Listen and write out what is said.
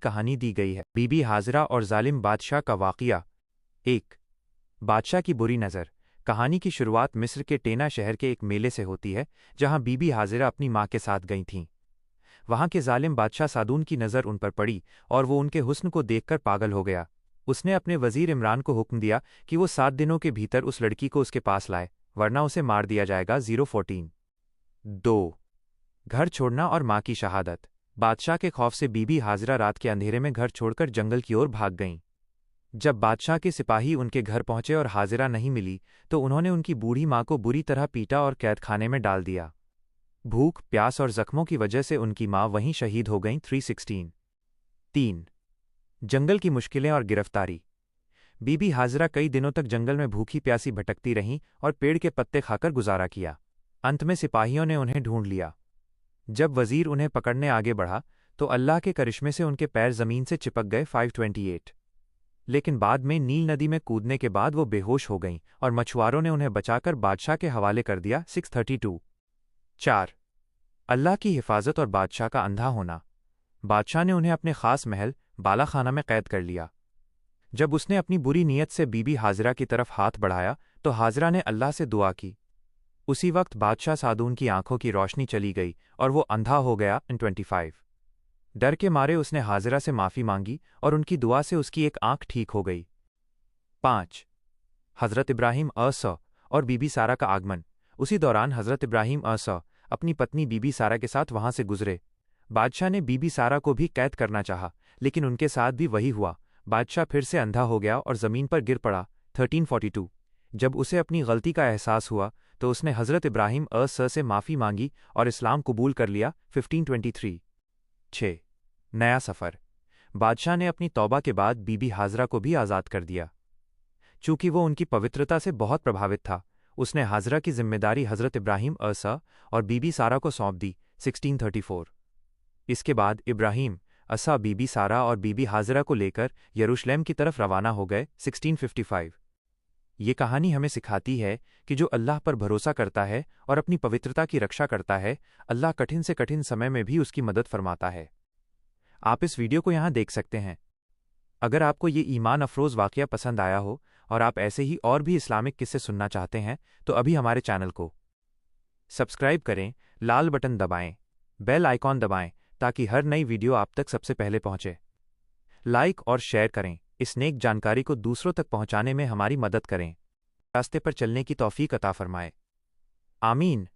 कहानी दी गई है। बीबी हाजिरा और जालिम बादशाह का वाक़या। 1। बादशाह की बुरी नज़र। कहानी की शुरुआत मिस्र के टेना शहर के एक मेले से होती है, जहां बीबी हाजिरा अपनी मां के साथ गई थीं। वहां के जालिम बादशाह सादून की नज़र उन पर पड़ी और वो उनके हुस्न को देखकर पागल हो गया। उसने अपने वजीर इमरान को हुक्म दिया कि वो 7 दिनों के भीतर उस लड़की को उसके पास लाए, वरना उसे मार दिया जाएगा। 014। 2। घर छोड़ना और मां की शहादत। बादशाह के खौफ से बीबी हाजिरा रात के अंधेरे में घर छोड़कर जंगल की ओर भाग गईं। जब बादशाह के सिपाही उनके घर पहुंचे और हाजिरा नहीं मिली, तो उन्होंने उनकी बूढ़ी मां को बुरी तरह पीटा और कैद खाने में डाल दिया। भूख, प्यास और जख्मों की वजह से उनकी मां वहीं शहीद हो गईं। 316। 3। जंगल की मुश्किलें और गिरफ्तारी। बीबी हाजिरा कई दिनों तक जंगल में भूखी प्यासी भटकती रहीं और पेड़ के पत्ते खाकर गुजारा किया। अंत में सिपाहियों ने उन्हें ढूंढ लिया। जब वजीर उन्हें पकड़ने आगे बढ़ा, तो अल्लाह के करिश्मे से उनके पैर जमीन से चिपक गए। 528। लेकिन बाद में नील नदी में कूदने के बाद वो बेहोश हो गईं और मछुआरों ने उन्हें बचाकर बादशाह के हवाले कर दिया। 632। 4। अल्लाह की हिफाजत और बादशाह का अंधा होना। बादशाह ने उन्हें अपने खास महल बाला खाना में कैद कर लिया। जब उसने अपनी बुरी नीयत से बीबी हाजिरा की तरफ हाथ बढ़ाया, तो हाजिरा ने अल्लाह से दुआ की। उसी वक्त बादशाह सादून की आंखों की रोशनी चली गई और वो अंधा हो गया। 25। डर के मारे उसने हाजिरा से माफ़ी मांगी और उनकी दुआ से उसकी एक आंख ठीक हो गई। 5। हज़रत इब्राहिम और बीबी सारा का आगमन। उसी दौरान हज़रत इब्राहिम अपनी पत्नी बीबी सारा के साथ वहां से गुजरे। बादशाह ने बीबी सारा को भी कैद करना चाहा, लेकिन उनके साथ भी वही हुआ। बादशाह फिर से अंधा हो गया और ज़मीन पर गिर पड़ा। 1342। जब उसे अपनी गलती का एहसास हुआ, तो उसने हज़रत इब्राहिम से माफ़ी मांगी और इस्लाम कबूल कर लिया। 1523। 6। नया सफ़र। बादशाह ने अपनी तौबा के बाद बीबी हाजिरा को भी आज़ाद कर दिया। चूंकि वो उनकी पवित्रता से बहुत प्रभावित था, उसने हाजिरा की जिम्मेदारी हज़रत इब्राहिम और बीबी सारा को सौंप दी। 1634। इसके बाद इब्राहिम बीबी सारा और बीबी हाजिरा को लेकर यरूशलेम की तरफ रवाना हो गए। 1655। ये कहानी हमें सिखाती है कि जो अल्लाह पर भरोसा करता है और अपनी पवित्रता की रक्षा करता है, अल्लाह कठिन से कठिन समय में भी उसकी मदद फरमाता है। आप इस वीडियो को यहाँ देख सकते हैं। अगर आपको ये ईमान अफरोज़ वाक़या पसंद आया हो और आप ऐसे ही और भी इस्लामिक किस्से सुनना चाहते हैं, तो अभी हमारे चैनल को सब्सक्राइब करें, लाल बटन दबाएं, बेल आइकॉन दबाएं, ताकि हर नई वीडियो आप तक सबसे पहले पहुंचे। लाइक और शेयर करें, इस नेक जानकारी को दूसरों तक पहुंचाने में हमारी मदद करें। रास्ते पर चलने की तौफीक अता फरमाए। आमीन।